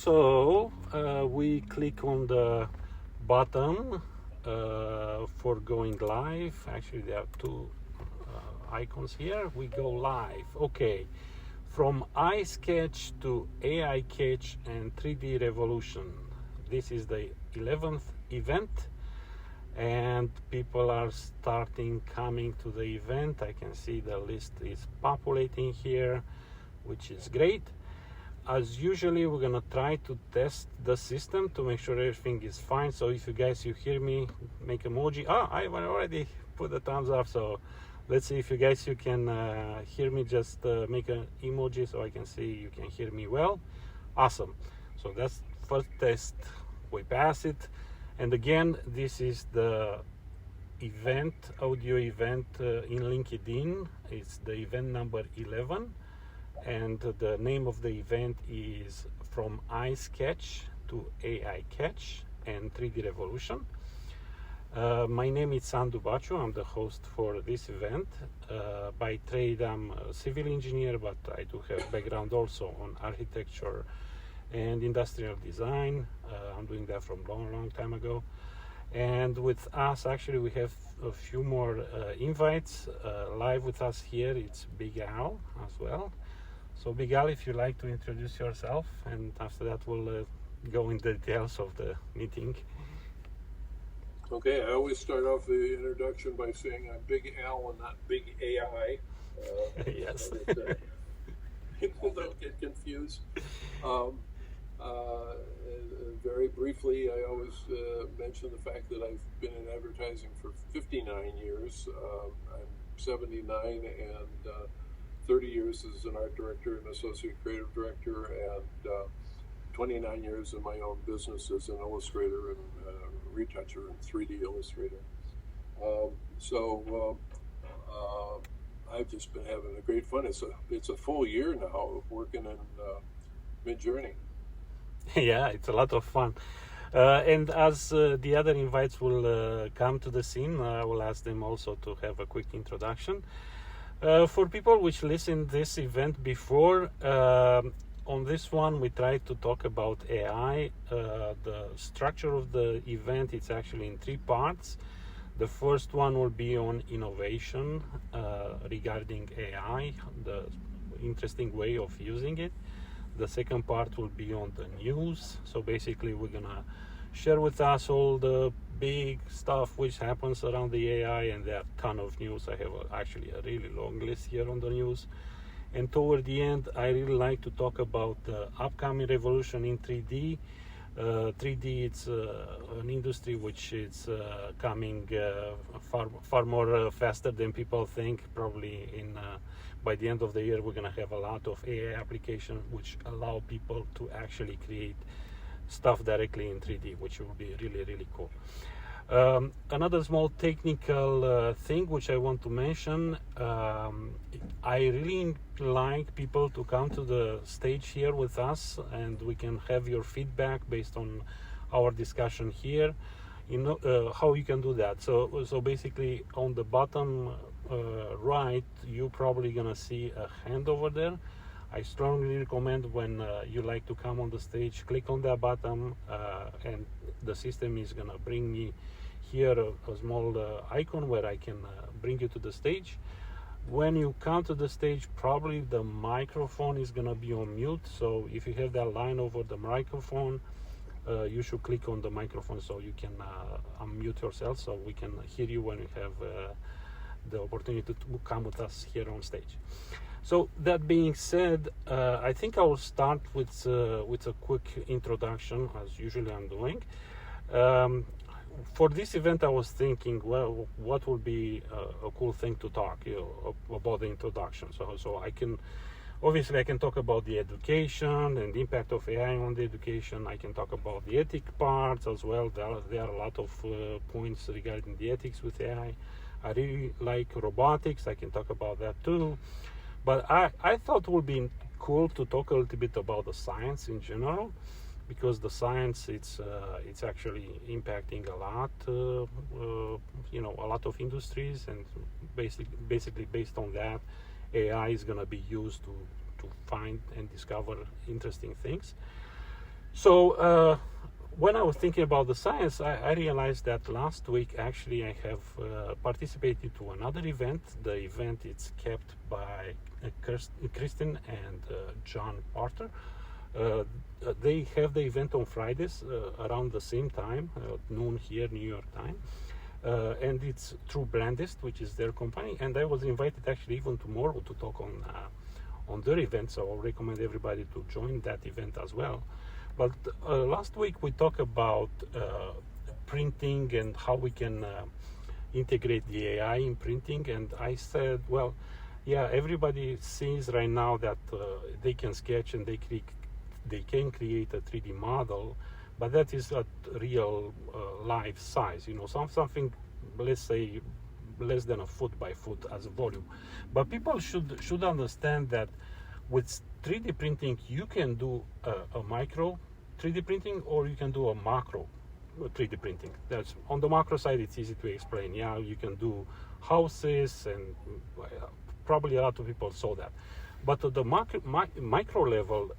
So we click on the button for going live. Actually, there are two icons here. We go live. Okay. From iSketch to AI Catch and 3D Revolution. This is the 11th event, and people are starting coming to the event. I can see the list is populating here, which is great. As usually, we're gonna try to test the system to make sure everything is fine. So if you hear me, make emoji. I already put the thumbs up. So let's see if you can hear me. Just make an emoji so I can see you can hear me well. Awesome. So that's first test. We pass it. And again, this is the event, audio event in LinkedIn. It's the event number 11. And the name of the event is From iSketch to AI Catch and 3D Revolution. My name is Sandu Baciu. I'm the host for this event. By trade, I'm a civil engineer, but I do have background also on architecture and industrial design. I'm doing that from long time ago. And with us, actually, we have a few more invites. Live with us here, it's Big Al as well. So Big Al, if you'd like to introduce yourself, and after that we'll go in the details of the meeting. Okay, I always start off the introduction by saying I'm Big Al and not Big AI. Yes. People don't get confused. Very briefly, I always mention the fact that I've been in advertising for 59 years. I'm 79 and 30 years as an art director and associate creative director, and 29 years in my own business as an illustrator and retoucher and 3D illustrator. I've just been having a great fun. It's a full year now of working in Midjourney. Yeah, it's a lot of fun. And as the other invites will come to the scene, I will ask them also to have a quick introduction. For people which listened this event before, on this one we try to talk about AI. The structure of the event is actually in three parts. The first one will be on innovation regarding AI, the interesting way of using it. The second part will be on the news. So basically we're gonna share with us all the big stuff which happens around the AI, and there are a ton of news. I have actually a really long list here on the news. And toward the end, I really like to talk about the upcoming revolution in 3D. 3D, it's an industry which is coming far more faster than people think. Probably by the end of the year, we're going to have a lot of AI applications which allow people to actually create stuff directly in 3D, which will be really cool. Another small technical thing which I want to mention, I really like people to come to the stage here with us, and we can have your feedback based on our discussion here. You know how you can do that. So basically on the bottom right, you're probably gonna see a hand over there. I strongly recommend when you like to come on the stage, click on that button, and the system is gonna bring me here a small icon where I can bring you to the stage. When you come to the stage, probably the microphone is gonna be on mute. So if you have that line over the microphone, you should click on the microphone so you can unmute yourself, so we can hear you when you have the opportunity to come with us here on stage. So that being said, I think I will start with a quick introduction, as usually I'm doing. For this event, I was thinking, well, what would be a cool thing to talk about the introduction. So I can talk about the education and the impact of AI on the education. I can talk about the ethic parts as well. There are a lot of points regarding the ethics with AI. I really like robotics. I can talk about that too. But I thought it would be cool to talk a little bit about the science in general, because the science it's actually impacting a lot, a lot of industries, and basically based on that, AI is going to be used to find and discover interesting things. So when I was thinking about the science, I realized that last week actually I have participated to another event. The event is kept by Kristen and John Porter. They have the event on Fridays around the same time, noon here, New York time. And it's through Brandist, which is their company. And I was invited actually even tomorrow to talk on their event. So I'll recommend everybody to join that event as well. But last week we talked about printing and how we can integrate the AI in printing. And I said, well, yeah, everybody sees right now that they can sketch and they can create a 3D model, but that is at real life size. Something, let's say, less than a foot by foot as a volume. But people should understand that with 3D printing, you can do a micro 3D printing, or you can do a macro 3D printing. That's on the macro side. It's easy to explain. Yeah, you can do houses, and probably a lot of people saw that. But at the micro level,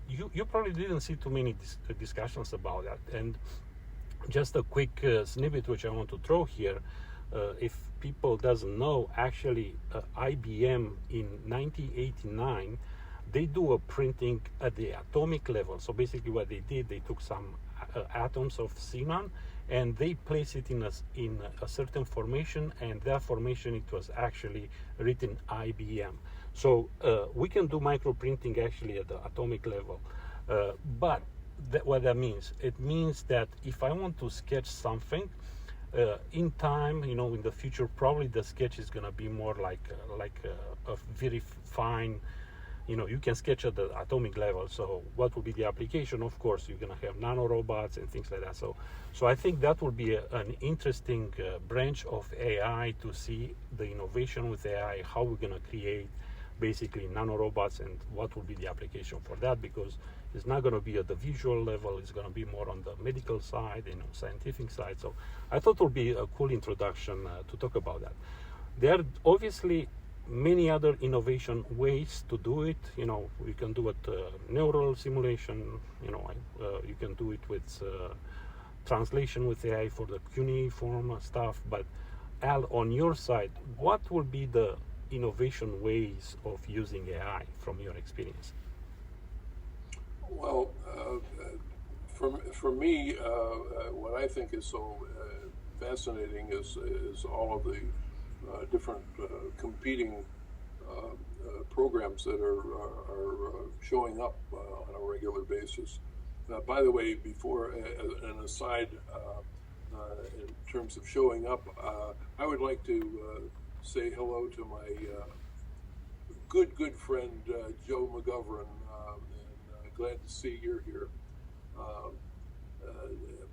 you probably didn't see too many discussions about that. And just a quick snippet which I want to throw here. If people doesn't know, actually IBM in 1989, they do a printing at the atomic level. So basically what they did, they took some atoms of xenon and they place it in a certain formation, and that formation, it was actually written IBM. So we can do micro printing actually at the atomic level. But what that means, it means that if I want to sketch something, in time, in the future, probably the sketch is going to be more like a very fine, you can sketch at the atomic level. So what will be the application? Of course, you're going to have nanorobots and things like that. So I think that will be an interesting branch of AI to see the innovation with AI, how we're going to create basically nanorobots, and what will be the application for that, because it's not going to be at the visual level, it's going to be more on the medical side, scientific side. So I thought it would be a cool introduction to talk about that. There are obviously many other innovation ways to do it. You can do it neural simulation, you can do it with translation with AI for the cuneiform stuff. But Al, on your side, what will be the innovation ways of using AI from your experience? Well, for me, what I think is so fascinating is all of the different competing programs that are showing up on a regular basis. By the way, before an aside, in terms of showing up, I would like to say hello to my good friend Joe McGovern, and glad to see you're here.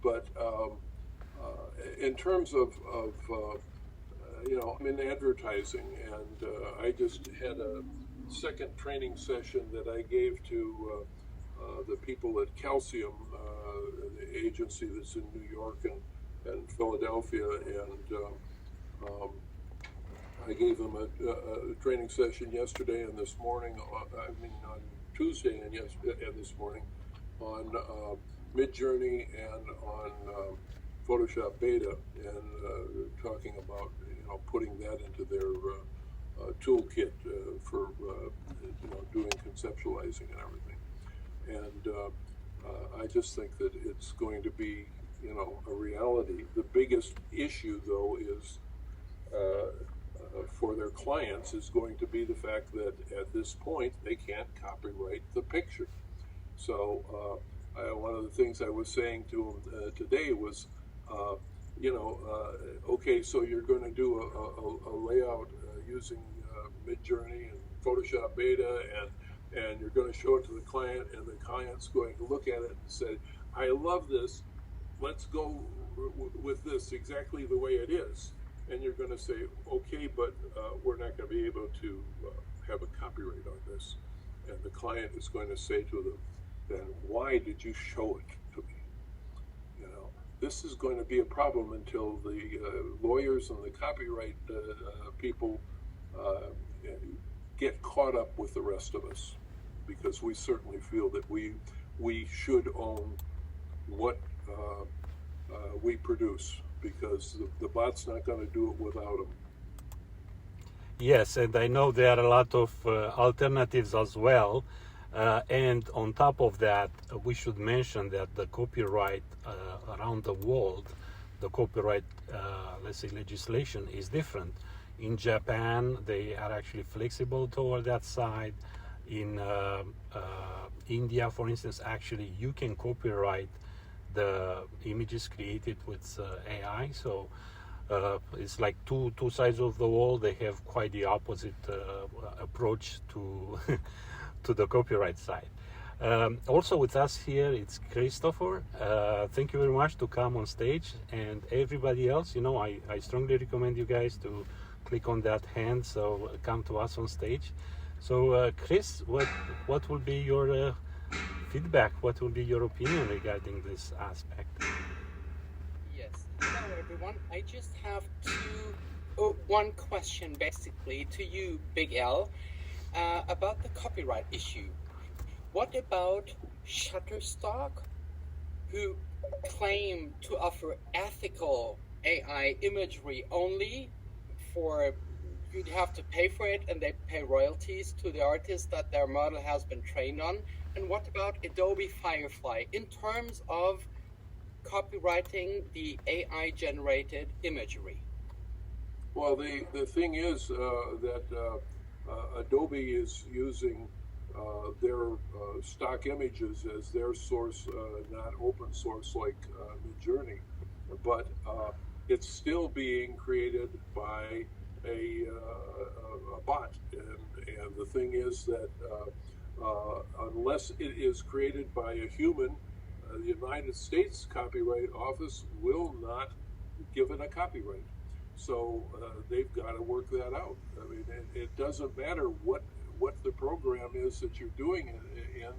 But in terms of I'm in advertising, and I just had a second training session that I gave to the people at Calcium, the agency that's in New York and Philadelphia, and I gave them a training session yesterday and this morning, on Tuesday and this morning, on Midjourney and on Photoshop Beta, and talking about putting that into their toolkit for doing conceptualizing and everything. And I just think that it's going to be a reality. The biggest issue, though, is for their clients is going to be the fact that at this point they can't copyright the picture. So one of the things I was saying to them today was, okay, so you're going to do a layout using Midjourney and Photoshop Beta, and you're going to show it to the client, and the client's going to look at it and say, I love this, let's go with this exactly the way it is. And you're going to say, okay, but we're not going to be able to have a copyright on this. And the client is going to say to them, then why did you show it to me? This is going to be a problem until the lawyers and the copyright people get caught up with the rest of us, because we certainly feel that we we should own what we produce, because the bot's not going to do it without them. Yes, and I know there are a lot of alternatives as well. And on top of that, we should mention that the copyright around the world, the copyright, let's say, legislation is different. In Japan, they are actually flexible toward that side. In India, for instance, actually you can copyright the images created with AI. So it's like two sides of the wall. They have quite the opposite approach to to the copyright side. Also with us here, it's Christopher. Thank you very much to come on stage, and everybody else. You know, I strongly recommend you guys to click on that hand, so come to us on stage. So Chris, what will be your feedback? What will be your opinion regarding this aspect? Yes. Hello, everyone. I just have one question, basically, to you, Big L, about the copyright issue. What about Shutterstock, who claim to offer ethical AI imagery only for, you'd have to pay for it, and they pay royalties to the artist that their model has been trained on? And what about Adobe Firefly in terms of copywriting the AI generated imagery? Well, the thing is that Adobe is using their stock images as their source, not open source like Midjourney, but it's still being created by a bot, and the thing is that unless it is created by a human, the United States Copyright Office will not give it a copyright. So they've got to work that out. I mean, it doesn't matter what the program is that you're doing it in.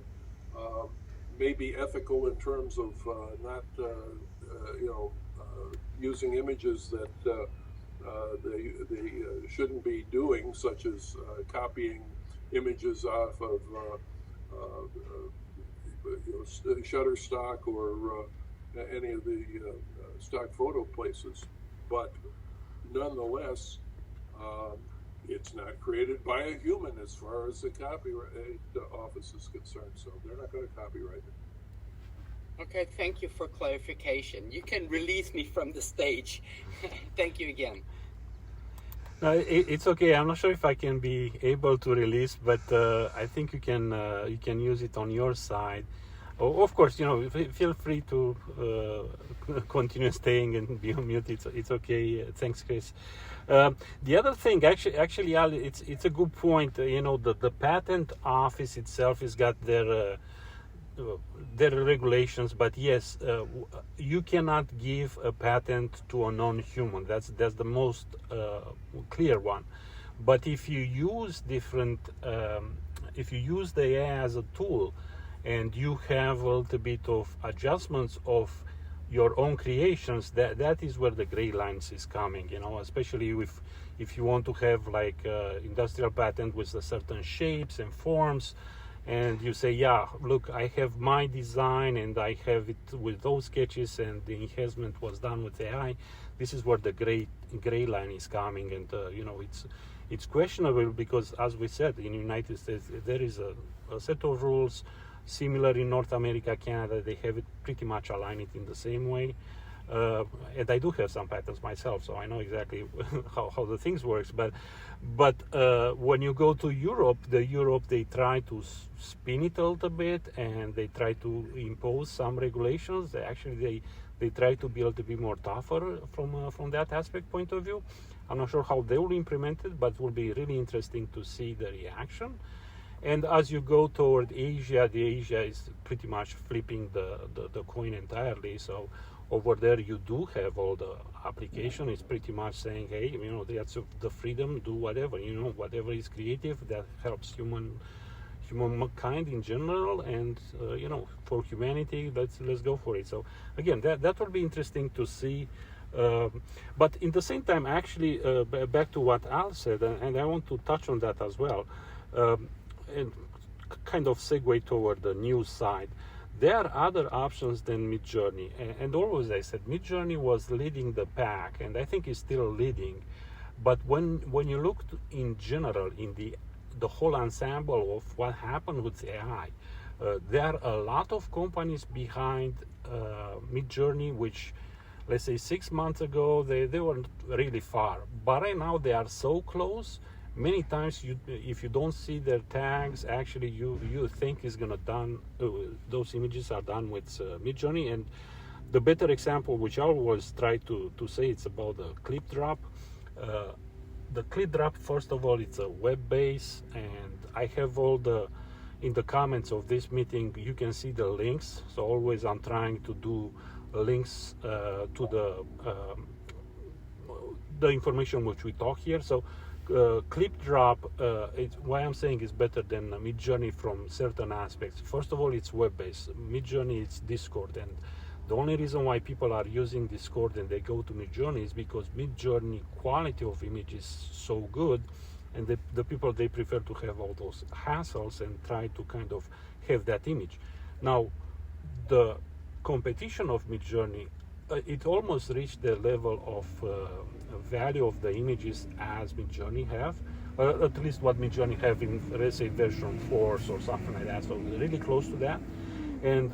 May be ethical in terms of not using images that they shouldn't be doing, such as copying images off of Shutterstock or any of the stock photo places, but nonetheless, it's not created by a human as far as the copyright office is concerned, so they're not going to copyright it. Okay, thank you for clarification. You can release me from the stage. Thank you again. No, it's okay. I'm not sure if I can be able to release, but I think you can use it on your side. Oh, of course, feel free to continue staying and be on mute. It's okay. Thanks, Chris. The other thing, actually, Ali, it's a good point. The patent office itself has got their regulations, but yes, you cannot give a patent to a non-human. That's the most clear one. But if you use if you use the AI as a tool, and you have a little bit of adjustments of your own creations, that is where the gray lines is coming. Especially if you want to have like industrial patent with certain shapes and forms, and you say, yeah, look, I have my design and I have it with those sketches and the enhancement was done with AI. This is where the gray line is coming, and it's questionable, because as we said, in the United States there is a set of rules similar in North America, Canada. They have it pretty much aligned it in the same way. And I do have some patents myself, so I know exactly how the things works. But when you go to Europe, they try to spin it a little bit, and they try to impose some regulations. They try to be a little bit more tougher from that aspect point of view. I'm not sure how they will implement it, but it will be really interesting to see the reaction. And as you go toward Asia, Asia is pretty much flipping the coin entirely. So over there, you do have all the application. It's pretty much saying, hey, that's the freedom, do whatever. Whatever is creative that helps humankind in general, and for humanity, let's go for it. So again, that will be interesting to see. But in the same time, actually, back to what Al said, and I want to touch on that as well. And kind of segue toward the news side. there are other options than Midjourney. And always I said Midjourney was leading the pack, and I think it's still leading. But when you look in general in the whole ensemble of what happened with AI, there are a lot of companies behind Midjourney, which, let's say 6 months ago, they weren't really far. But right now they are so close. Many times, if you don't see their tags, actually you think it's gonna done. Those images are done with Midjourney. And the better example, which I always try to say, it's about the clip drop. The clip drop, first of all, it's a web base, and I have all in the comments of this meeting, you can see the links. So always I'm trying to do links to the information which we talk here. So clip drop, why I'm saying is better than Midjourney from certain aspects. First of all, it's web based. Midjourney, it's Discord, and the only reason why people are using Discord and they go to Midjourney is because Midjourney quality of image is so good, and the people, they prefer to have all those hassles and try to kind of have that image. Now, the competition of Midjourney, it almost reached the level of value of the images as Midjourney have, at least what Midjourney have in, let's say, version 4 or something like that. So really close to that. And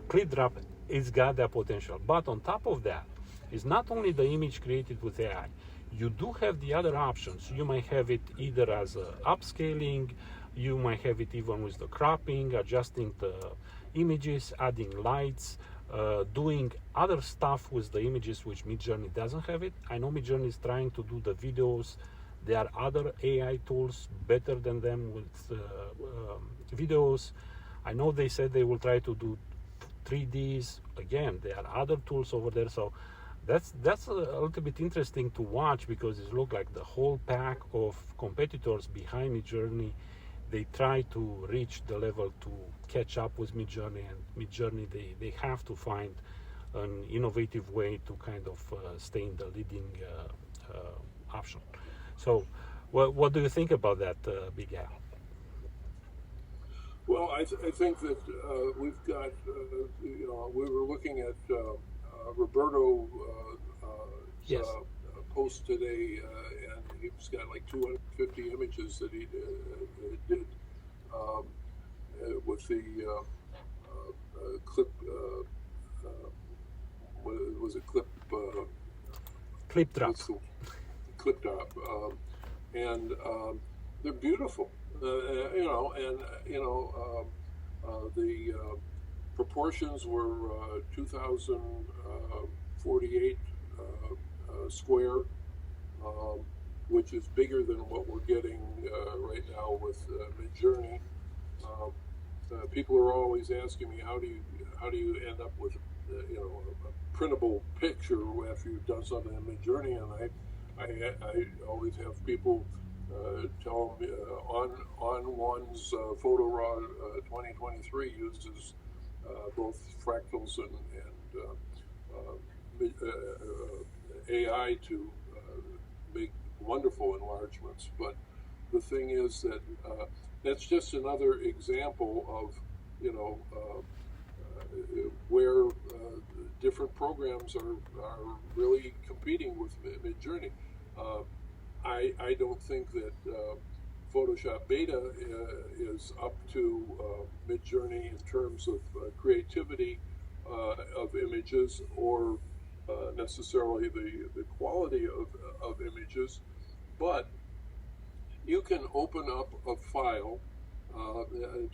ClipDrop, it's got that potential. But on top of that, it's not only the image created with AI. You do have the other options. You might have it either as upscaling, you might have it even with the cropping, adjusting the images, adding lights, doing other stuff with the images which Midjourney doesn't have it. I know Midjourney is trying to do the videos. There are other AI tools better than them with videos. I know they said they will try to do 3Ds. Again, there are other tools over there. So that's a little bit interesting to watch, because it looks like the whole pack of competitors behind Midjourney, they try to reach the level to catch up with Midjourney, and Midjourney, they have to find an innovative way to kind of stay in the leading option. So what do you think about that, Big Al? Well, I think that we've got, we were looking at Roberto Yes. Post today, and he's got like 250 images that he did with the clip. What was it? Clip drop. Clip drop, and they're beautiful. The proportions were 2,048 square, which is bigger than what we're getting right now with Midjourney. People are always asking me, how do you end up with a printable picture after you've done something in Midjourney? And I always have people tell me on one's PhotoRaw 2023 uses both fractals and AI to make wonderful enlargements. But the thing is that that's just another example of where different programs are really competing with Midjourney. I don't think that Photoshop Beta is up to Midjourney in terms of creativity of images, or necessarily the quality of images, but you can open up a file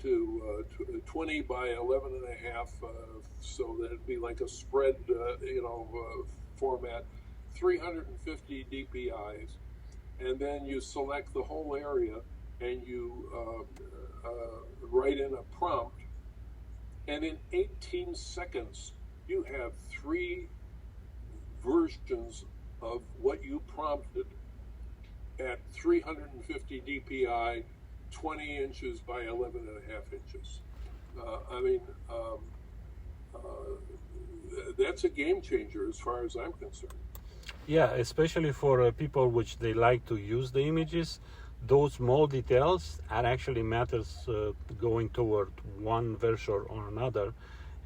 to 20 by 11 and a half, so that it'd be like a spread, format, 350 DPIs, and then you select the whole area and you write in a prompt, and in 18 seconds you have 3 versions of what you prompted at 350 DPI, 20 inches by 11 and a half inches. That's a game changer as far as I'm concerned. Yeah, especially for people which they like to use the images those small details are actually matters going toward one version or another.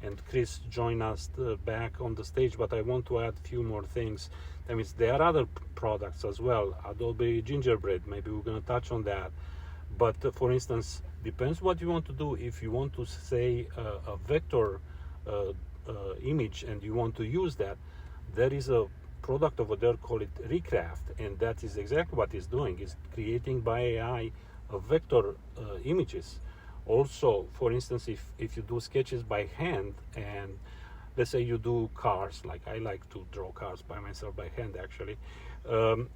And Chris joined us back on the stage, but I want to add a few more things. That means there are other products as well. Adobe Gingerbread, maybe we're going to touch on that. But for instance, depends what you want to do. If you want to say a vector image and you want to use that, there is a product over there called it Recraft, and that is exactly what it's doing. It's creating by AI a vector images. Also, for instance, if you do sketches by hand, and let's say you do cars, like I like to draw cars by myself by hand actually,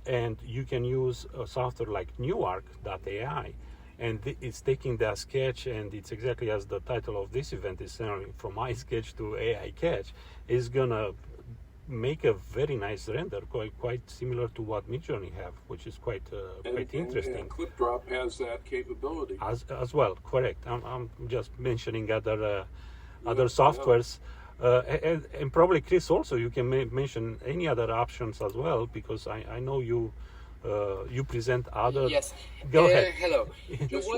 and you can use a software like Newark.ai, and it's taking that sketch, and it's exactly as the title of this event is saying, from iSketch to AI Sketch, is gonna make a very nice render, quite similar to what Midjourney have, which is quite interesting. And ClipDrop has that capability as well. Correct. I'm just mentioning other softwares, and probably Chris also. You can mention any other options as well, because I know you present other. Yes. Go ahead. Hello. Just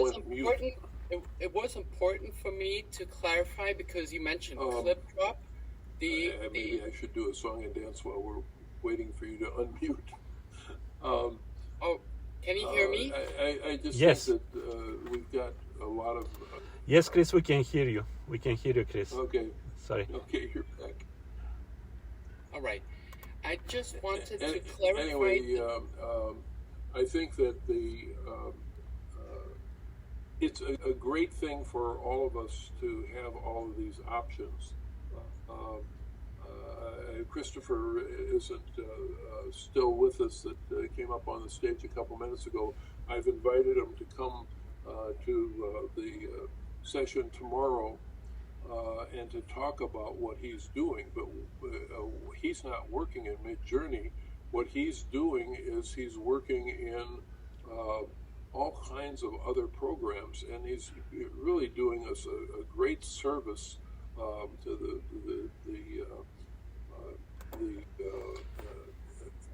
It was important for me to clarify because you mentioned ClipDrop. Maybe I should do a song and dance while we're waiting for you to unmute. Can you hear me? I just Yes. think that we've got a lot of... Yes, Chris, we can hear you. We can hear you, Chris. Okay. Sorry. Okay, you're back. All right. I just wanted to clarify. Anyway, I think that it's a great thing for all of us to have all of these options. Christopher isn't still with us, that came up on the stage a couple minutes ago. I've invited him to come to the session tomorrow and to talk about what he's doing, but he's not working in Midjourney. What he's doing is he's working in all kinds of other programs, and he's really doing us a great service to the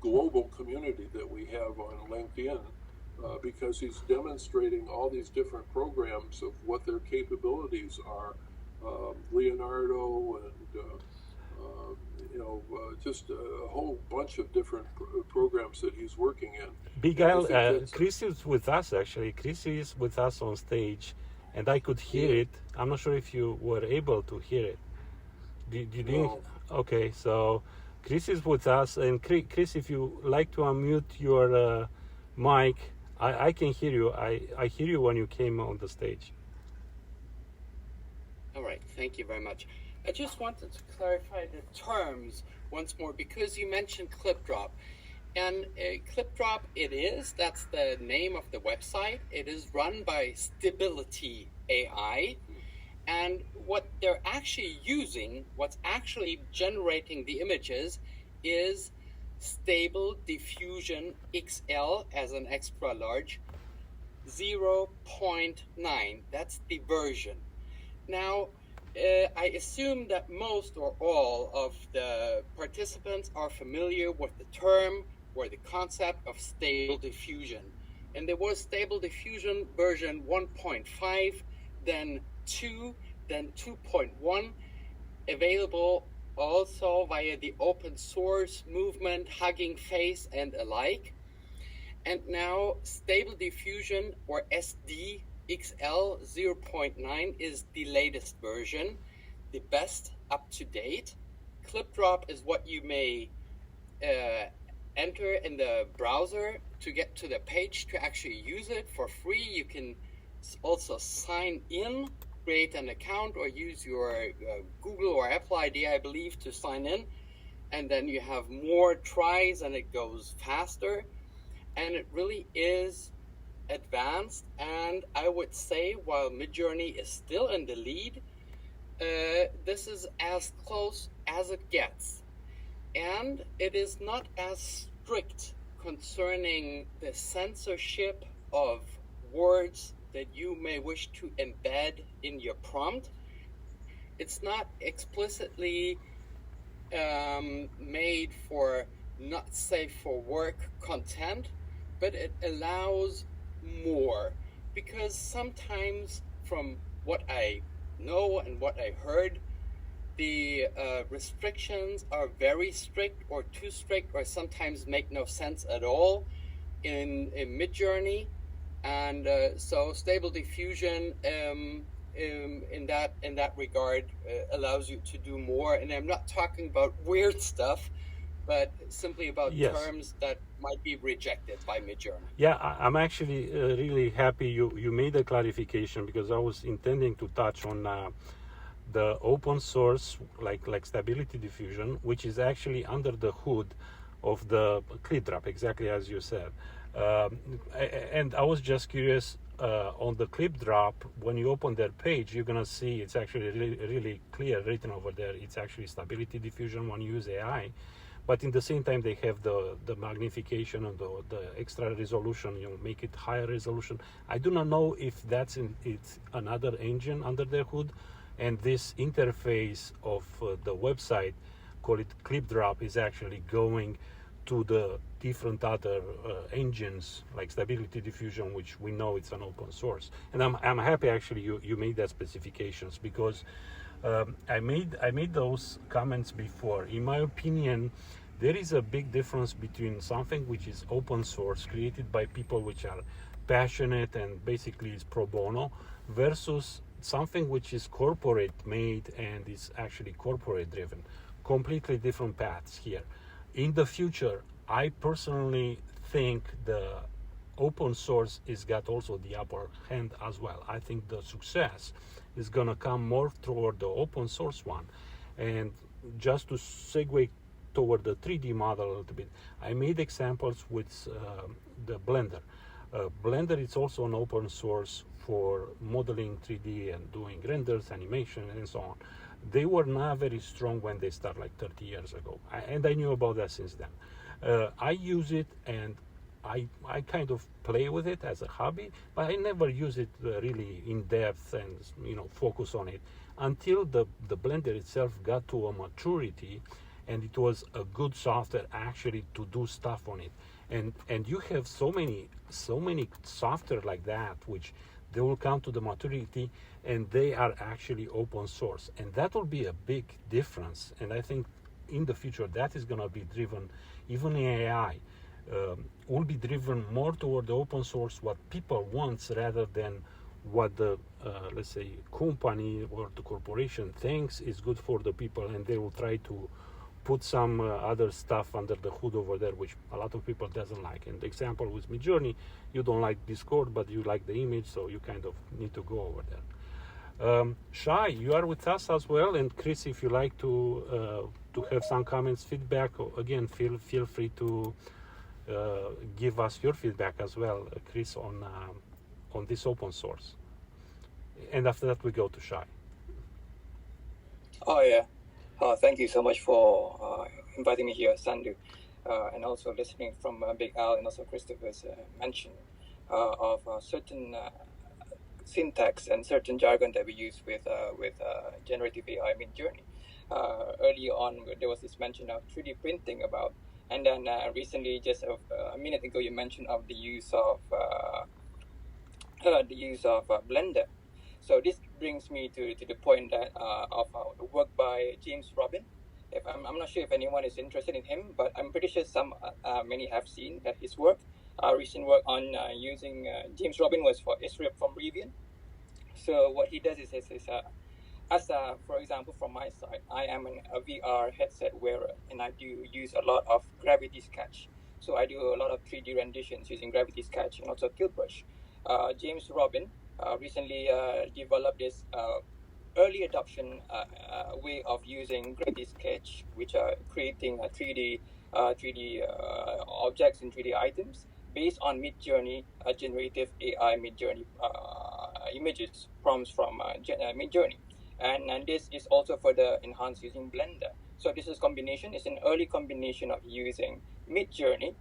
global community that we have on LinkedIn, because he's demonstrating all these different programs of what their capabilities are. Leonardo and just a whole bunch of different programs that he's working in. Miguel, Chris is with us actually. Chris is with us on stage, and I could hear it. I'm not sure if you were able to hear it. Did you? No. Okay, so Chris is with us, and Chris, if you like to unmute your mic, I can hear you. I hear you when you came on the stage. All right, thank you very much. I just wanted to clarify the terms once more because you mentioned ClipDrop. And ClipDrop, that's the name of the website. It is run by Stability AI. And what they're actually using, what's actually generating the images, is Stable Diffusion XL as an extra large 0.9. That's the version. Now, I assume that most or all of the participants are familiar with the term or the concept of Stable Diffusion. And there was Stable Diffusion version 1.5, then 2, then 2.1, available also via the open source movement, Hugging Face and alike. And now Stable Diffusion, or SD XL 0.9, is the latest version, the best up to date. ClipDrop is what you may enter in the browser to get to the page to actually use it for free. You can also sign in, create an account, or use your Google or Apple ID, I believe, to sign in. And then you have more tries and it goes faster. And it really is advanced, and I would say while Midjourney is still in the lead, this is as close as it gets. And it is not as strict concerning the censorship of words that you may wish to embed in your prompt. It's not explicitly made for not safe for work content, but it allows more, because sometimes from what I know and what I heard, the restrictions are very strict or too strict, or sometimes make no sense at all in Midjourney, and so Stable Diffusion in that regard allows you to do more. And I'm not talking about weird stuff, but simply about terms that might be rejected by Midjourney. Yeah, I'm actually really happy you made a clarification, because I was intending to touch on the open source like Stability Diffusion, which is actually under the hood of the ClipDrop, exactly as you said. And I was just curious, on the ClipDrop, when you open their page, you're gonna see it's actually really clear written over there. It's actually Stability Diffusion when you use AI, but in the same time they have the magnification and the extra resolution. Make it higher resolution. I do not know if it's another engine under their hood, and this interface of the website, call it ClipDrop, is actually going to the different other engines like Stability Diffusion, which we know it's an open source. And I'm happy actually you made that specifications, because I made those comments before. In my opinion, there is a big difference between something which is open source, created by people which are passionate and basically is pro bono, versus something which is corporate made and is actually corporate driven. Completely different paths here. In the future, I personally think the open source is got also the upper hand as well. I think the success is gonna come more toward the open source one. And just to segue toward the 3D model a little bit, I made examples with the Blender. Blender is also an open source for modeling 3D and doing renders, animation, and so on. They were not very strong when they started like 30 years ago, and I knew about that since then. I use it, and I kind of play with it as a hobby, but I never use it really in depth and focus on it until the Blender itself got to a maturity, and it was a good software actually to do stuff on it. And you have so many software like that which they will come to the maturity and they are actually open source, and that will be a big difference. And I think in the future that is going to be driven, even in AI, will be driven more toward the open source, what people want, rather than what the let's say company or the corporation thinks is good for the people, and they will try to put some other stuff under the hood over there, which a lot of people doesn't like. And the example with Midjourney, you don't like Discord, but you like the image, so you kind of need to go over there. Shai, you are with us as well, and Chris, if you like to have some comments, feedback, again, feel free to give us your feedback as well, Chris, on this open source. And after that, we go to Shai. Oh yeah. Thank you so much for inviting me here, Sandhu, and also listening from Big Al and also Christopher's mention of certain syntax and certain jargon that we use with generative AI Midjourney. Early on, there was this mention of 3D printing about, and then recently, just a minute ago, you mentioned of the use of Blender. So this brings me to the point that of the work by James Robin. I'm not sure if anyone is interested in him, but I'm pretty sure many have seen that his work. Recent work on using James Robin was for Israel from Rivian. So what he does is for example, from my side, I am a VR headset wearer, and I do use a lot of Gravity Sketch. So I do a lot of 3D renditions using Gravity Sketch and also Tilt Brush. James Robin recently developed this early adoption way of using Gravity Sketch, which are creating 3D objects and 3D items based on Midjourney, generative AI Midjourney images prompts from Midjourney. And this is also further enhanced using Blender. So this is an early combination of using Midjourney,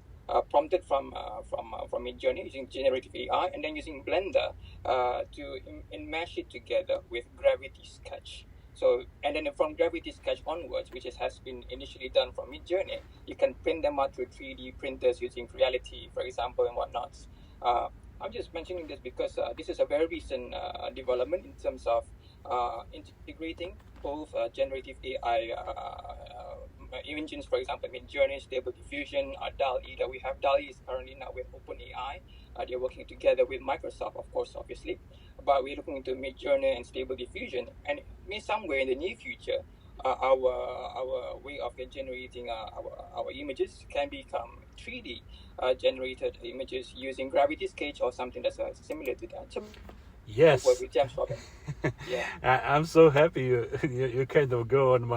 prompted from Midjourney using generative AI, and then using Blender to enmesh it together with Gravity Sketch. So, and then from Gravity Sketch onwards, which has been initially done from Midjourney, you can print them out through 3D printers using Reality, for example, and whatnot. I'm just mentioning this because this is a very recent development in terms of integrating both generative AI engines, for example, Midjourney, Stable Diffusion, DALL-E that we have. DALL-E is currently now with OpenAI. They're working together with Microsoft, of course, obviously. But we're looking into Midjourney and Stable Diffusion, and maybe somewhere in the near future, our way of generating our images can become 3D generated images using Gravity Sketch or something that's similar to that. So Yes. work with James Robin. Yeah. I'm so happy you kind of go on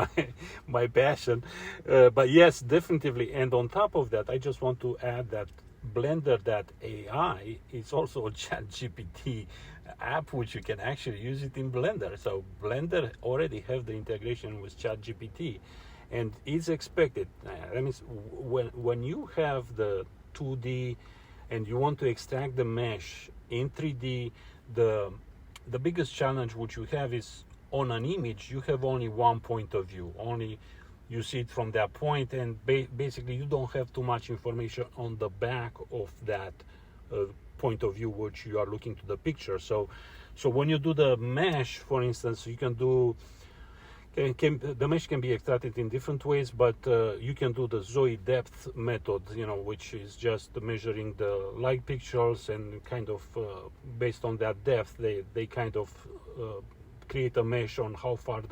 my passion, but yes, definitely. And on top of that, I just want to add that Blender, that AI, is also a ChatGPT app which you can actually use it in Blender. So Blender already have the integration with ChatGPT, and it's expected. That means when you have the 2D and you want to extract the mesh in 3D, the biggest challenge which you have is on an image you have only one point of view, only you see it from that point, and basically you don't have too much information on the back of that point of view which you are looking to the picture. So when you do the mesh, for instance, you can do the mesh can be extracted in different ways, but you can do the Zoe depth method, which is just measuring the light pixels, and kind of based on that depth, they kind of create a mesh on how far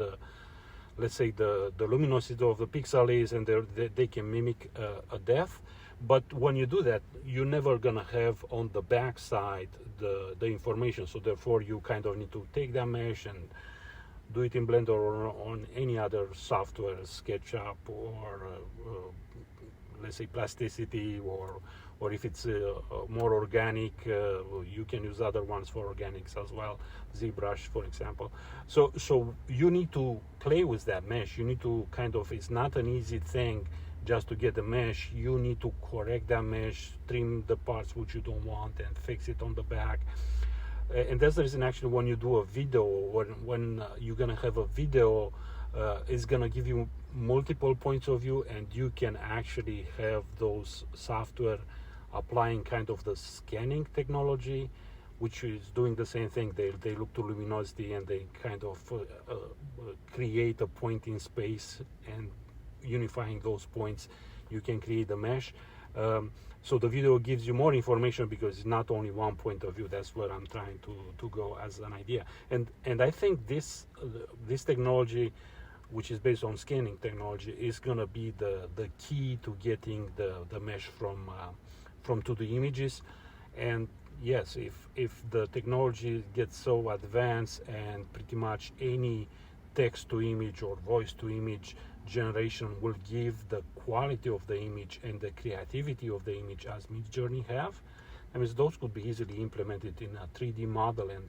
let's say the luminosity of the pixel is, and they can mimic a depth. But when you do that, you're never gonna have on the back side the information. So therefore, you kind of need to take that mesh and do it in Blender or on any other software, SketchUp, or let's say Plasticity, or if it's more organic, you can use other ones for organics as well, ZBrush, for example. So you need to play with that mesh. You need to it's not an easy thing just to get the mesh. You need to correct that mesh, trim the parts which you don't want, and fix it on the back. And that's the reason, actually, when you do a video, when you're gonna have a video, it's gonna give you multiple points of view, and you can actually have those software applying kind of the scanning technology, which is doing the same thing. They look to luminosity, and they kind of create a point in space, and unifying those points, you can create a mesh. So the video gives you more information because it's not only one point of view. That's where I'm trying to go as an idea. And I think this technology, which is based on scanning technology, is going to be the key to getting the mesh from 2D images. And yes, if the technology gets so advanced, and pretty much any text to image or voice to image generation will give the quality of the image and the creativity of the image as Midjourney have, I mean, those could be easily implemented in a 3D model. And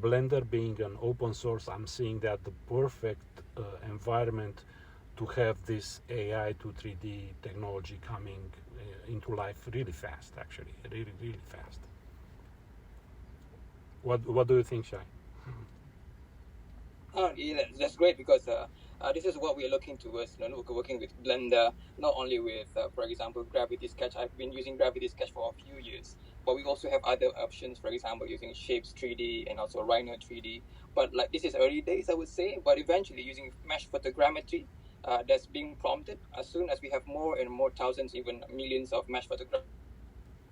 Blender being an open source, I'm seeing that the perfect environment to have this AI to 3D technology coming into life really fast, actually, really, really fast. What do you think, Shai? Yeah, that's great, because this is what we're looking towards. Working with Blender, not only with, for example, Gravity Sketch. I've been using Gravity Sketch for a few years, but we also have other options. For example, using Shapes 3D and also Rhino 3D. But this is early days, I would say. But eventually, using mesh photogrammetry, that's being prompted. As soon as we have more and more thousands, even millions of mesh photographs,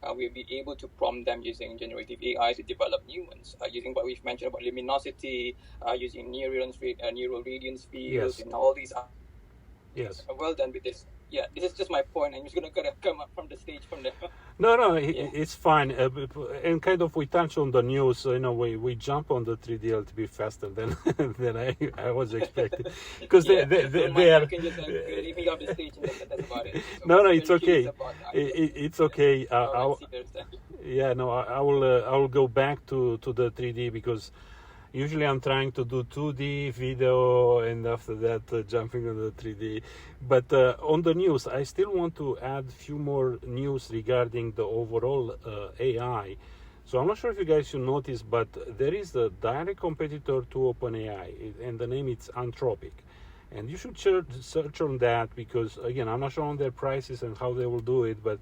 we'll be able to prompt them using generative AI to develop new ones, using what we've mentioned about luminosity, using neural radiance fields, and all these. Yes. Well done with this. Yeah, this is just my point. I'm just gonna come up from the stage from there. No, it's fine. And kind of we touch on the news. We jump on the 3D a little bit faster than I was expecting, because they are. You can just leave me off the stage, and that's about it. So No, it's okay. It's okay. I will go back to the 3D, because usually I'm trying to do 2D video, and after that jumping on the 3D. But on the news, I still want to add a few more news regarding the overall AI. So I'm not sure if you guys should notice, but there is a direct competitor to OpenAI, and the name is Anthropic. And you should search on that, because again, I'm not sure on their prices and how they will do it, but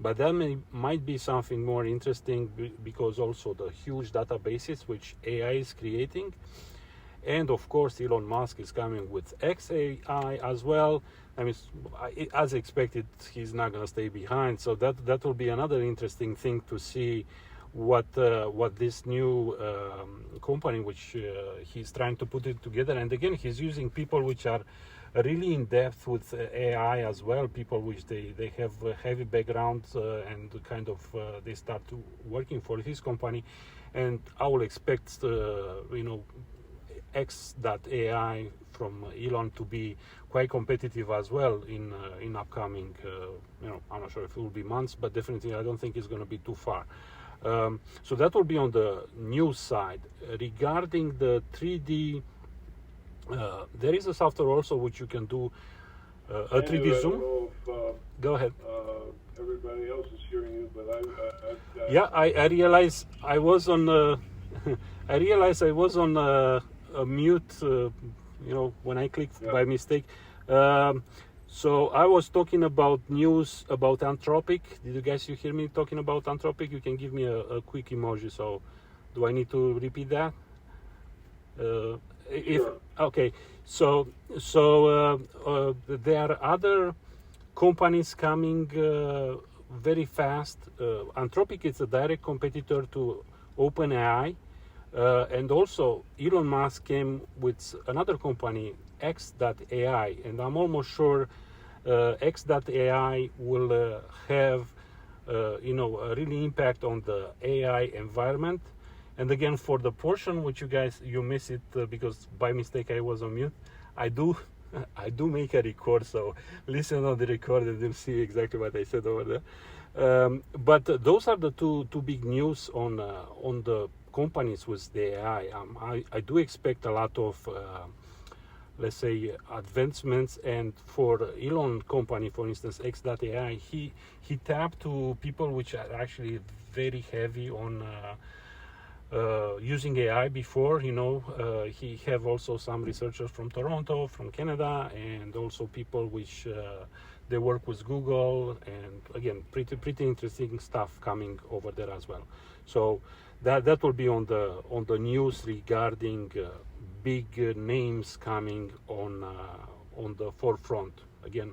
But that might be something more interesting because also the huge databases which AI is creating. And of course, Elon Musk is coming with XAI as well. I mean, as expected, he's not going to stay behind. So that will be another interesting thing to see what this new company, which he's trying to put it together. And again, he's using people which are really in depth with AI as well. People which they have a heavy background and kind of they start working for his company. And I will expect X.AI from Elon to be quite competitive as well in upcoming. I'm not sure if it will be months, but definitely I don't think it's going to be too far. So that will be on the news side. Regarding the 3D, there is a software also which you can do a 3D zoom. I don't know if, Go ahead. Everybody else is hearing you, but I realized I was on. I realized I was on a mute. When I clicked by mistake. So I was talking about news about Anthropic. Did you guys hear me talking about Anthropic? You can give me a quick emoji. So, do I need to repeat that? Sure. Okay. So there are other companies coming very fast. Anthropic is a direct competitor to OpenAI, and also Elon Musk came with another company, X.AI, and I'm almost sure X.AI will have a really impact on the AI environment. And again, for the portion which you miss it because by mistake I was on mute. I do make a record, so listen on the record and you'll see exactly what I said over there. But those are the two big news on the companies with the AI. I do expect a lot of let's say advancements, and for Elon company, for instance, X.AI, he tapped to people which are actually very heavy on using AI before. He have also some researchers from Toronto, from Canada, and also people which they work with Google, and again, pretty interesting stuff coming over there as well. So that will be on the news regarding big names coming on the forefront. Again,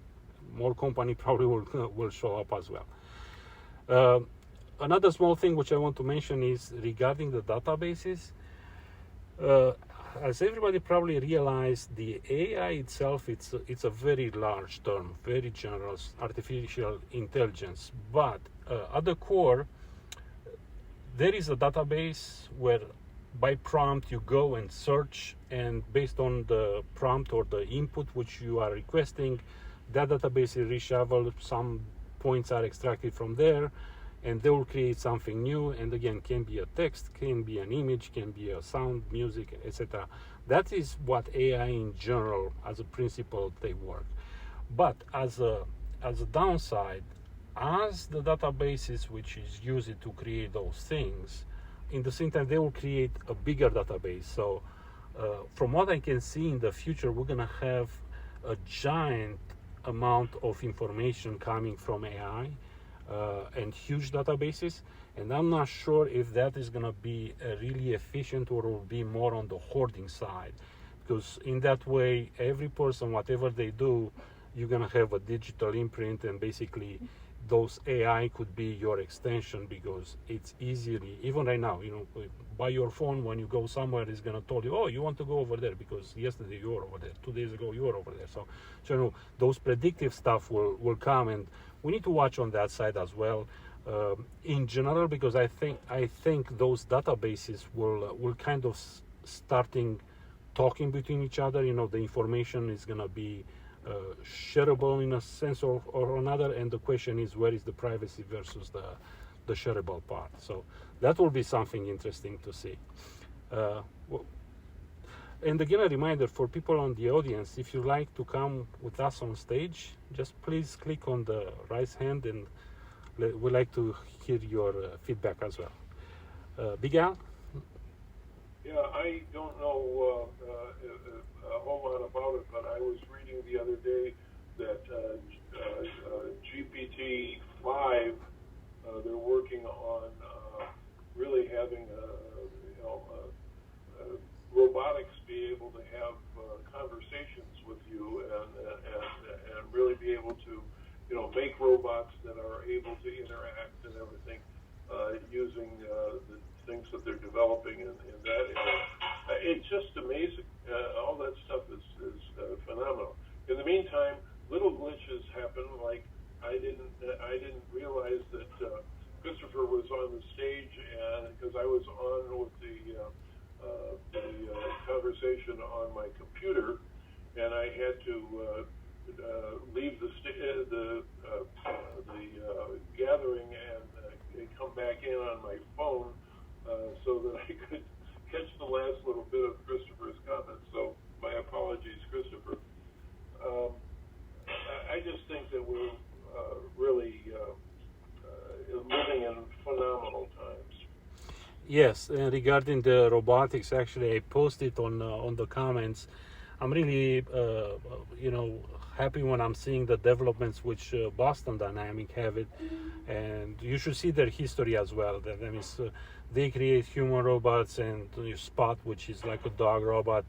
more company probably will show up as well. Another small thing which I want to mention is regarding the databases. As everybody probably realized, the AI itself, it's a very large term, very general, artificial intelligence. But at the core, there is a database where by prompt you go and search, and based on the prompt or the input which you are requesting, that database is reshuffled, some points are extracted from there, and they will create something new. And again, can be a text, can be an image, can be a sound, music, etc. That is what AI in general, as a principle, they work. But as a downside, as the databases which is used to create those things, in the same time they will create a bigger database. So from what I can see in the future, we're going to have a giant amount of information coming from AI and huge databases, and I'm not sure if that is going to be really efficient or will be more on the hoarding side, because in that way every person, whatever they do, you're going to have a digital imprint, and basically those AI could be your extension, because it's easily, even right now, by your phone, when you go somewhere, it's going to tell you, oh, you want to go over there because yesterday you were over there, 2 days ago you were over there. So those predictive stuff will come, and we need to watch on that side as well. In general, because I think those databases will kind of starting talking between each other. The information is going to be shareable in a sense or another, and the question is, where is the privacy versus the shareable part? So that will be something interesting to see. And again, a reminder for people on the audience, if you like to come with us on stage, just please click on the raise hand, and we'd like to hear your feedback as well. Big Al? Yeah, I don't know a whole lot about it, but I was reading the other day that GPT-5 be able to, make robots that are able to interact and everything, using the things that they're developing in that area. It's just amazing. All that stuff is phenomenal. In the meantime, little glitches happen. Like I didn't realize that Christopher was on the stage, and because I was on with the conversation on my computer, and I had to leave the gathering and come back in on my phone so that I could catch the last little bit of Christopher's comments. So my apologies, Christopher. I just think that we're really living in phenomenal times. Yes, regarding the robotics, actually, I posted on the comments. I'm really, happy when I'm seeing the developments which Boston Dynamics have it, and you should see their history as well. That means they create human robots, and Spot, which is like a dog robot.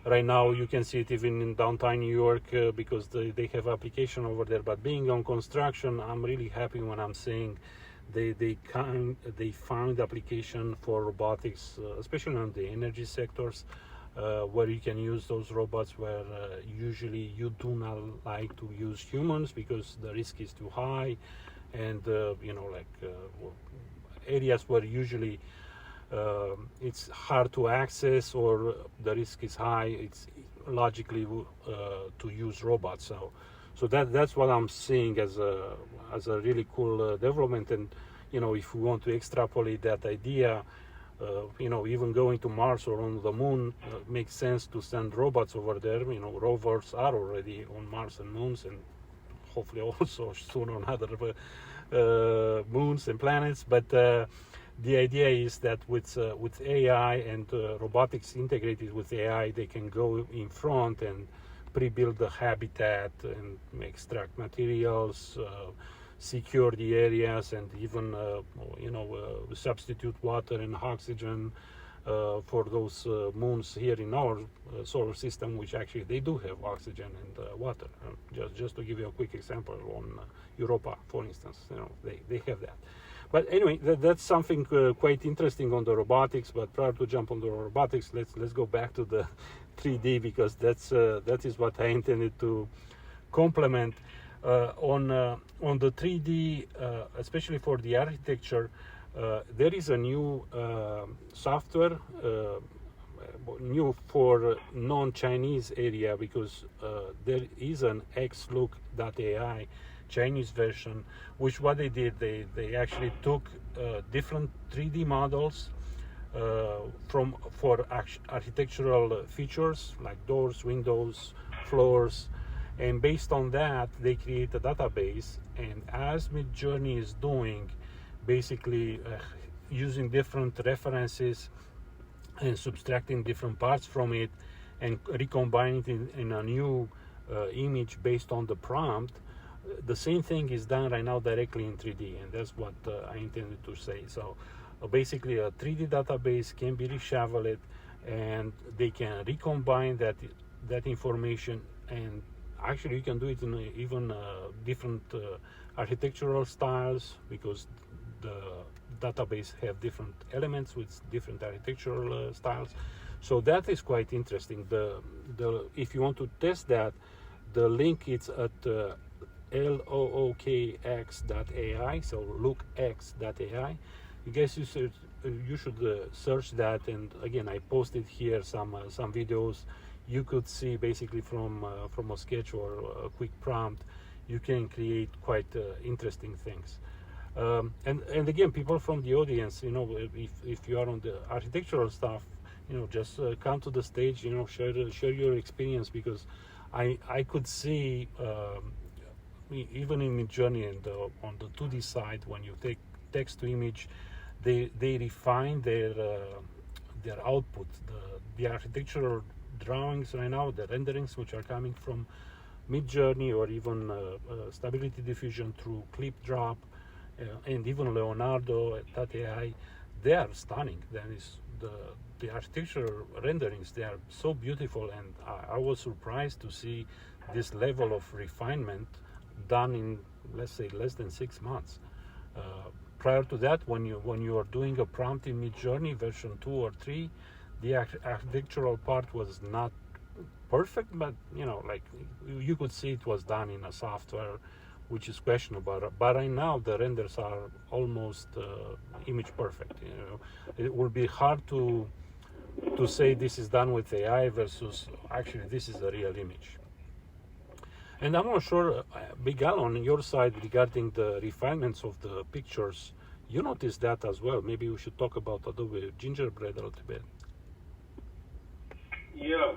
Right now, you can see it even in downtown New York because they have application over there. But being on construction, I'm really happy when I'm seeing they found application for robotics, especially on the energy sectors, where you can use those robots where usually you do not like to use humans because the risk is too high, and areas where usually it's hard to access or the risk is high, it's logically to use robots. So that's what I'm seeing as a really cool development. And if we want to extrapolate that idea, even going to Mars or on the moon makes sense to send robots over there. Rovers are already on Mars and moons, and hopefully also soon on other moons and planets. But the idea is that with AI and robotics integrated with AI, they can go in front and pre-build the habitat and extract materials, secure the areas, and even substitute water and oxygen for those moons here in our solar system, which actually they do have oxygen and water. Just to give you a quick example, on Europa, for instance, they have that. But anyway, that's something quite interesting on the robotics. But prior to jump on the robotics, let's go back to the 3D, because that is what I intended to complement on the 3D, especially for the architecture. There is a new software, new for non-Chinese area, because there is an xlook.ai Chinese version, which what they did, they actually took different 3D models for architectural features like doors, windows, floors, and based on that they create a database. And as Midjourney is doing, basically using different references and subtracting different parts from it and recombining it in a new image based on the prompt, the same thing is done right now directly in 3D, and that's what I intended to say. So basically a 3D database can be reshuffled, and they can recombine that information, and actually you can do it in even different architectural styles, because the database have different elements with different architectural styles. So that is quite interesting. If you want to test that, the link is at lookx.ai, so lookx.ai. You guys you should search that, and again I posted here some videos. You could see basically from a sketch or a quick prompt, you can create quite interesting things. And again, people from the audience, if you are on the architectural stuff, just come to the stage, share your experience, because I could see even in Midjourney and on the 2D side, when you take text to image, they refine their output. The architectural drawings right now, the renderings which are coming from Midjourney, or even Stability Diffusion through Clip Drop, and even Leonardo.ai, they are stunning. That is the architectural renderings, they are so beautiful, and I was surprised to see this level of refinement done in, let's say, less than 6 months. Prior to that, when you are doing a prompt in Midjourney version 2 or 3, the architectural part was not perfect, but like you could see it was done in a software which is questionable. But right now the renders are almost image perfect. It will be hard to say this is done with AI versus actually this is a real image. And I'm not sure, Big Al, on your side regarding the refinements of the pictures, you noticed that as well. Maybe we should talk about Adobe Gingerbread a little bit. Yeah,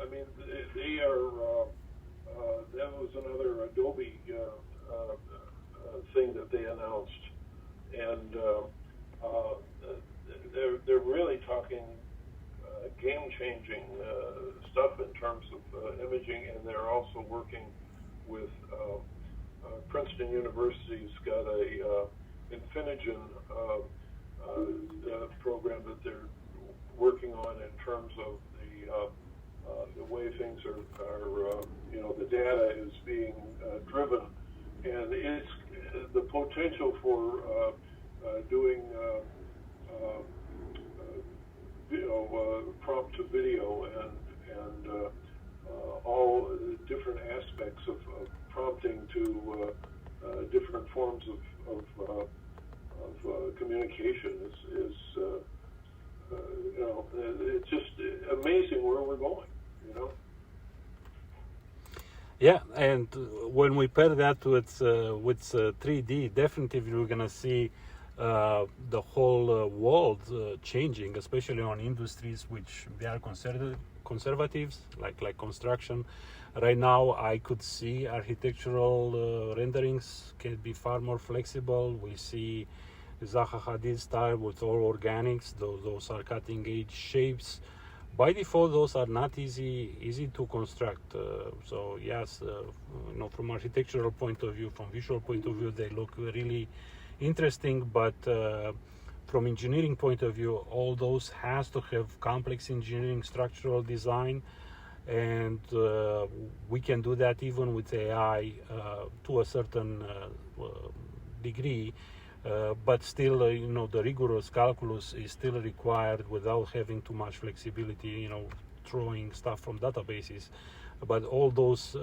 I mean, they are, that was another Adobe thing that they announced. And they're really talking game-changing stuff in terms of imaging, and they're also working with Princeton University's got a Infinigen program that they're working on in terms of the way things are the data is being driven, and it's the potential for doing prompt to video and all different aspects of prompting to different forms of communication is it's just amazing where we're going, Yeah, and when we pair that with 3D, definitely we're gonna see the whole world changing, especially on industries which they are conservatives, like construction. Right now, I could see architectural renderings can be far more flexible. We see Zaha Hadid style with all organics. Those are cutting edge shapes. By default, those are not easy to construct. So yes, from architectural point of view, from visual point of view, they look really interesting. But from engineering point of view, all those has to have complex engineering, structural design, and we can do that even with AI to a certain degree. But still, the rigorous calculus is still required without having too much flexibility, throwing stuff from databases. But all those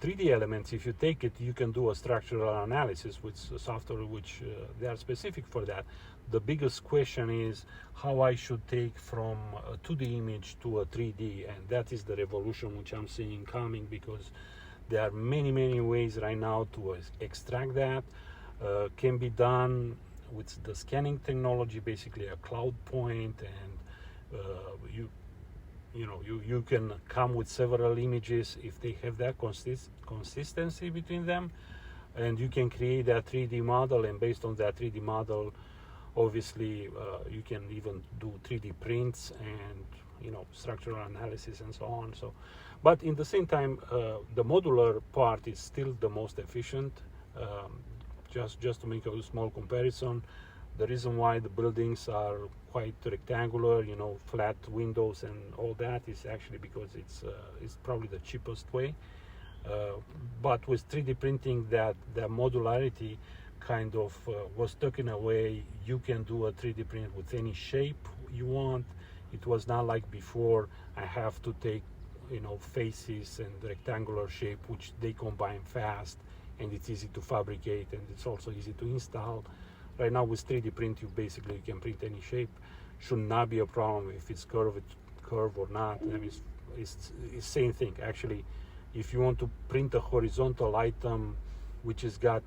3D elements, if you take it, you can do a structural analysis with software which they are specific for that. The biggest question is how I should take from a 2D image to a 3D, and that is the revolution which I'm seeing coming, because there are many ways right now to extract that. Can be done with the scanning technology, basically a cloud point, and you can come with several images if they have that consistency between them, and you can create that 3D model, and based on that 3D model, obviously you can even do 3D prints and structural analysis and so on. So, but in the same time, the modular part is still the most efficient. Just to make a small comparison, the reason why the buildings are quite rectangular, flat windows and all that, is actually because it's probably the cheapest way. But with 3D printing, that modularity kind of was taken away. You can do a 3D print with any shape you want. It was not like before, I have to take faces and rectangular shape, which they combine fast, and it's easy to fabricate, and it's also easy to install. Right now with 3D print, you basically can print any shape. Should not be a problem if it's curve or not. I mean, it's same thing. Actually, if you want to print a horizontal item which is got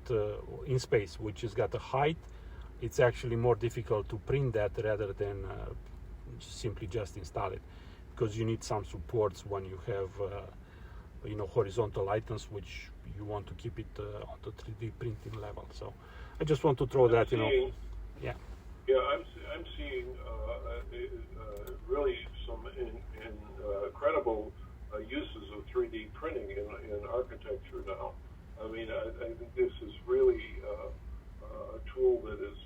in space, which has got a height, it's actually more difficult to print that rather than simply just install it, because you need some supports when you have horizontal items which you want to keep it on the 3D printing level. So I just want to throw that, yeah. Yeah, I'm seeing really some incredible uses of 3D printing in architecture now. I mean, I think this is really a tool that is,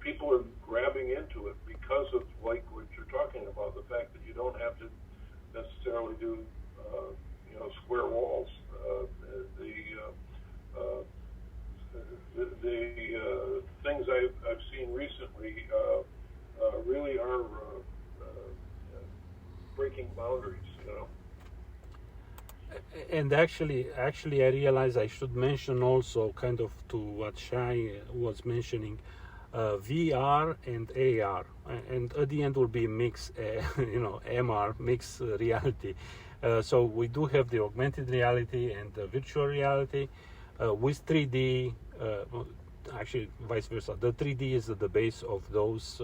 people are grabbing into it because of like what you're talking about, the fact that you don't have to necessarily do square walls. The things I've seen recently really are breaking boundaries. And actually, I realize I should mention also, kind of to what Shai was mentioning, VR and AR, and at the end will be mixed, MR, mixed reality. So we do have the augmented reality and the virtual reality with 3D. Actually, vice versa. The 3D is at the base of those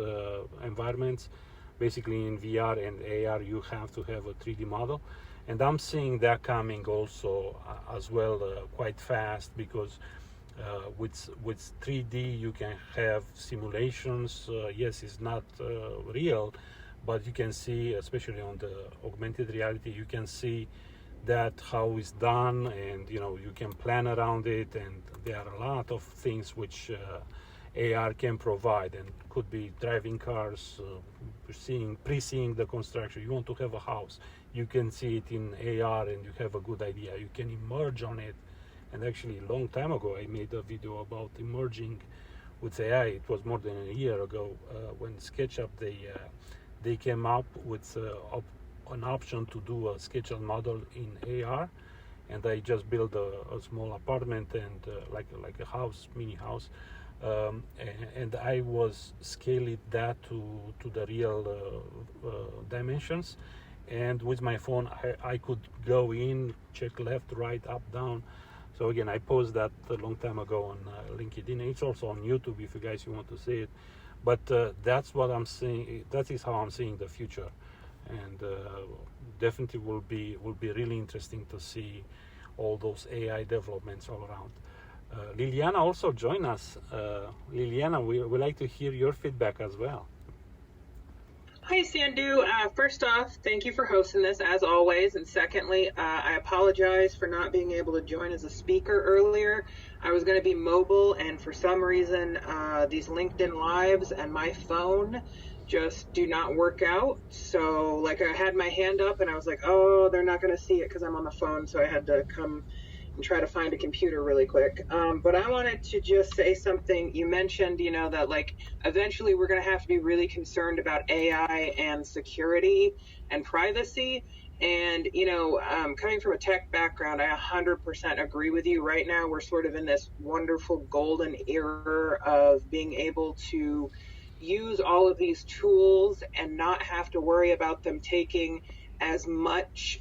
environments. Basically, in VR and AR, you have to have a 3D model. And I'm seeing that coming also as well quite fast, because with 3D you can have simulations. Yes, it's not real, but you can see, especially on the augmented reality, you can see that how it's done, and you can plan around it, and there are a lot of things which AR can provide, and could be driving cars, pre-seeing the construction. You want to have a house, you can see it in AR and you have a good idea. You can emerge on it. And actually, a long time ago, I made a video about emerging with AI. It was more than a year ago when SketchUp, they came up with an option to do a SketchUp model in AR. And I just built a small apartment and like a house, mini house. And I was scaling that to the real dimensions. And with my phone, I could go in, check left, right, up, down. So again, I posted that a long time ago on LinkedIn. It's also on YouTube if you guys want to see it. But that's what I'm seeing. That is how I'm seeing the future, and definitely will be really interesting to see all those AI developments all around. Liliana also joined us. Liliana, we would like to hear your feedback as well. Hi, Sandhu. First off, thank you for hosting this, as always. And secondly, I apologize for not being able to join as a speaker earlier. I was going to be mobile, and for some reason, these LinkedIn Lives and my phone just do not work out. So, I had my hand up, and I was like, oh, they're not going to see it because I'm on the phone, so I had to come and try to find a computer really quick. But I wanted to just say something. You mentioned, that eventually we're going to have to be really concerned about AI and security and privacy. And, coming from a tech background, I 100% agree with you. Right now, we're sort of in this wonderful golden era of being able to use all of these tools and not have to worry about them taking as much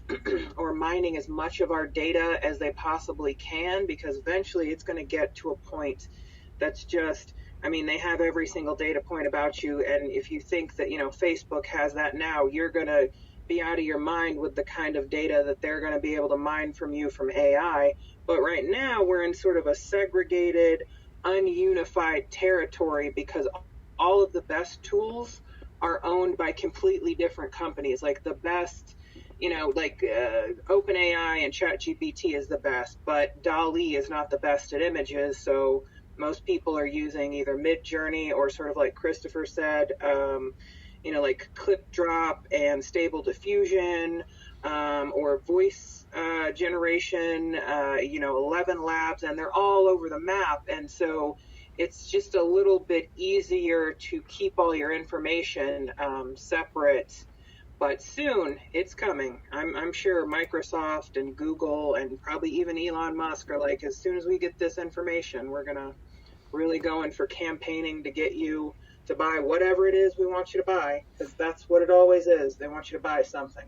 or mining as much of our data as they possibly can, because eventually it's going to get to a point that's just, they have every single data point about you. And if you think that, Facebook has that now, you're going to be out of your mind with the kind of data that they're going to be able to mine from you from AI. But right now we're in sort of a segregated, ununified territory, because all of the best tools are owned by completely different companies. Like the best, OpenAI and ChatGPT is the best, but DALL-E is not the best at images. So most people are using either Midjourney or, sort of like Christopher said, like ClipDrop and Stable Diffusion, or voice generation, 11 Labs, and they're all over the map. And so it's just a little bit easier to keep all your information separate, but soon it's coming. I'm sure Microsoft and Google and probably even Elon Musk are like, as soon as we get this information, we're gonna really go in for campaigning to get you to buy whatever it is we want you to buy, because that's what it always is. They want you to buy something.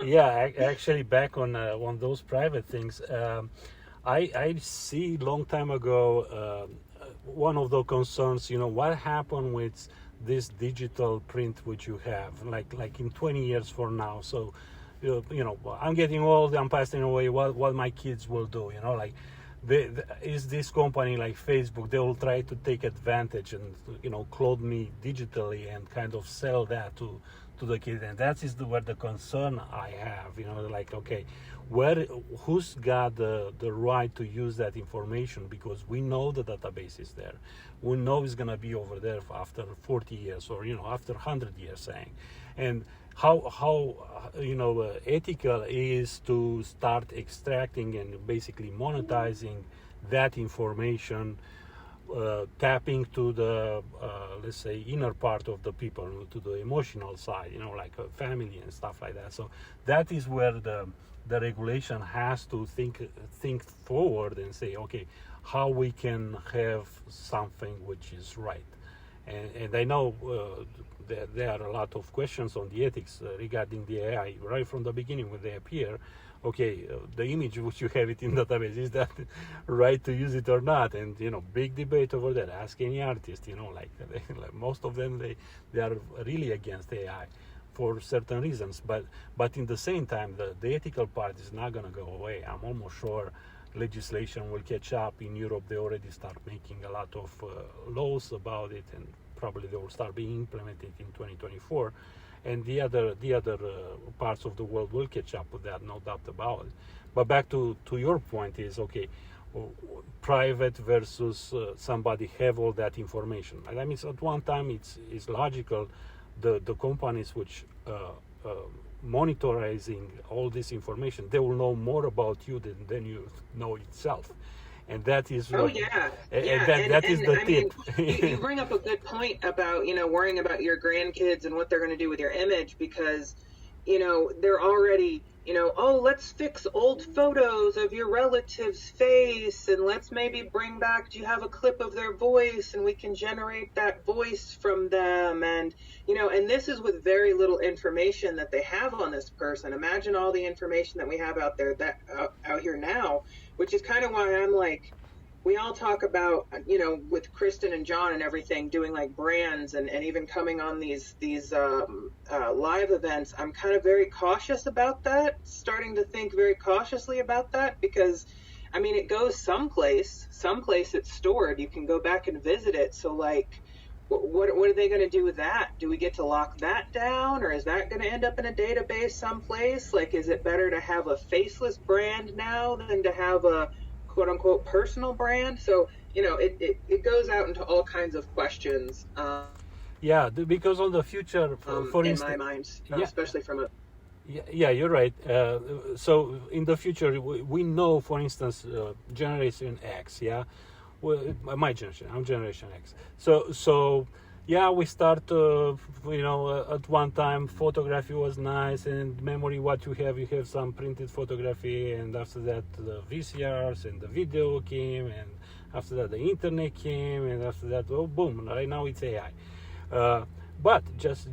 Yeah, actually, back on those private things, I see long time ago. One of the concerns, what happened with this digital print which you have, like in 20 years from now. So, I'm getting old, I'm passing away. What my kids will do, is this company like Facebook? They will try to take advantage and clone me digitally and kind of sell that to to the kid, and that is where the concern I have. Like, okay, who's got the right to use that information? Because we know the database is there, we know it's gonna be over there after 40 years, or after 100 years, saying, and how ethical is to start extracting and basically monetizing that information, tapping to the let's say inner part of the people, to the emotional side, like family and stuff like that. So that is where the regulation has to think forward and say, okay, how we can have something which is right. And I know there are a lot of questions on the ethics regarding the AI right from the beginning when they appear. Okay, the image which you have it in database, is that right to use it or not? And big debate over there. Ask any artist, like most of them, they are really against AI for certain reasons. But in the same time, the ethical part is not going to go away. I'm almost sure legislation will catch up. In Europe, they already start making a lot of laws about it, and probably they will start being implemented in 2024. And the other parts of the world will catch up with that, no doubt about it. But back to your point is, okay, private versus somebody have all that information. And I mean, at one time it's logical, the companies which monitoring all this information, they will know more about you than you know itself. And that is oh yeah, that is the tip. You bring up a good point about worrying about your grandkids and what they're going to do with your image, because they're already oh, let's fix old photos of your relative's face, and let's maybe bring back, do you have a clip of their voice, and we can generate that voice from them, and and this is with very little information that they have on this person. Imagine all the information that we have out there, that out here now, which is kind of why I'm like, we all talk about, with Kristen and John and everything, doing like brands and even coming on these live events. I'm kind of very cautious about that, starting to think very cautiously about that, because I mean, it goes someplace it's stored. You can go back and visit it. So like, what are they going to do with that? Do we get to lock that down, or is that going to end up in a database someplace? Like, is it better to have a faceless brand now than to have a quote unquote personal brand? So it goes out into all kinds of questions. Yeah, because on the future, for in instance, my mind, especially from a yeah, you're right. So in the future, we know, for instance, Generation X. Yeah, well, my generation. I'm Generation X. So yeah, we start. At one time, photography was nice, and memory. What you have some printed photography, and after that, the VCRs and the video came, and after that, the internet came, and after that, oh boom! Right now, it's AI. But just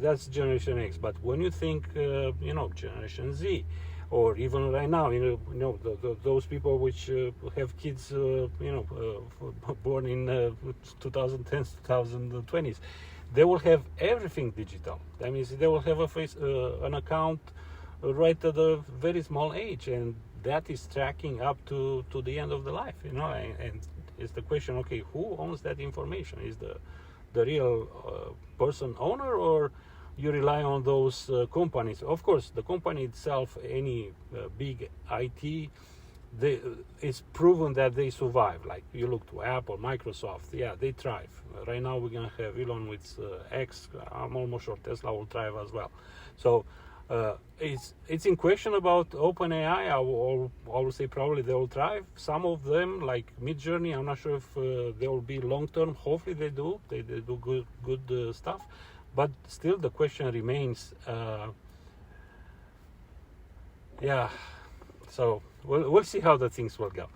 that's Generation X. But when you think, Generation Z, or even right now, those people which have kids, born in 2010s, 2020s, they will have everything digital. That means they will have an account right at a very small age, and that is tracking up to the end of the life. And it's the question: okay, who owns that information? Is the real person owner, or you rely on those companies? Of course, the company itself, any big IT, it's proven that they survive. Like you look to Apple, Microsoft, yeah, they thrive. Right now we're gonna have Elon with X. I'm almost sure Tesla will thrive as well. So it's in question about OpenAI. I will say probably they will thrive. Some of them, like Midjourney, I'm not sure if they will be long term. Hopefully they do. They do good stuff. But still, the question remains. Yeah, so we'll see how the things will go.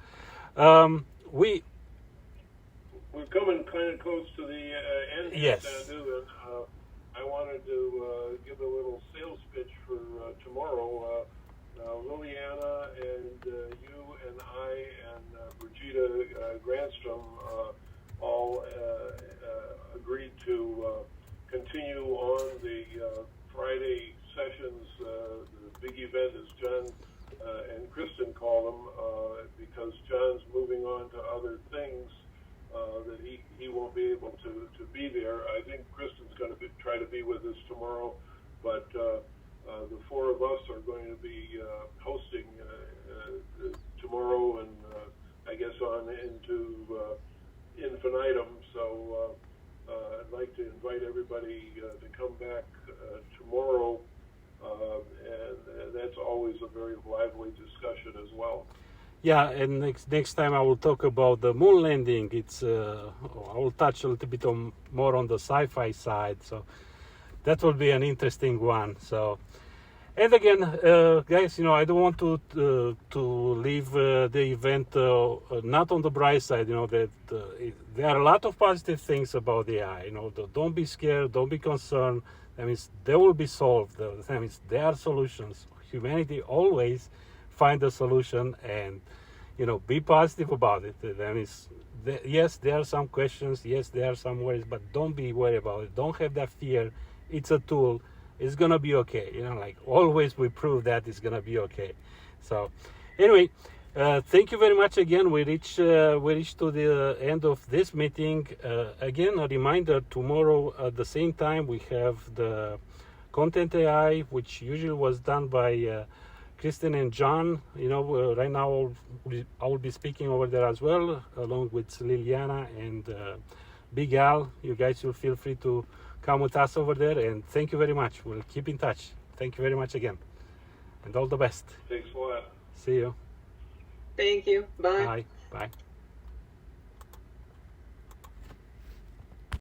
We're coming kind of close to the end. Yes. Sandu, and I wanted to give a little sales pitch for tomorrow. Liliana and you and I and Brigitte Granstrom all agreed to continue on the Friday sessions. The big event, as John and Kristen call them, because John's moving on to other things. that he won't be able to be there. I think Kristen's going to try to be with us tomorrow, but the four of us are going to be hosting tomorrow and I guess on into infinitum. So I'd like to invite everybody to come back tomorrow, and that's always a very lively discussion as well. Yeah, and next time I will talk about the moon landing. It's I will touch a little bit more on the sci-fi side, so that will be an interesting one. So, and again, guys, I don't want to leave the event not on the bright side. That there are a lot of positive things about the AI. Don't be scared, don't be concerned. That means they will be solved. That means there are solutions. Humanity always find a solution, and be positive about it. That means yes, there are some questions, yes, there are some worries, but don't be worried about it. Don't have that fear. It's a tool. It's gonna be okay. Like always, we prove that it's gonna be okay. So anyway, thank you very much again. We reached to the end of this meeting. Again, a reminder: tomorrow at the same time we have the Content AI, which usually was done by Kristen and John. Right now I will be speaking over there as well, along with Liliana and Big Al. You guys will feel free to come with us over there, and thank you very much. We'll keep in touch. Thank you very much again, and all the best. Thanks a lot. See you. Thank you. Bye. Bye. Bye.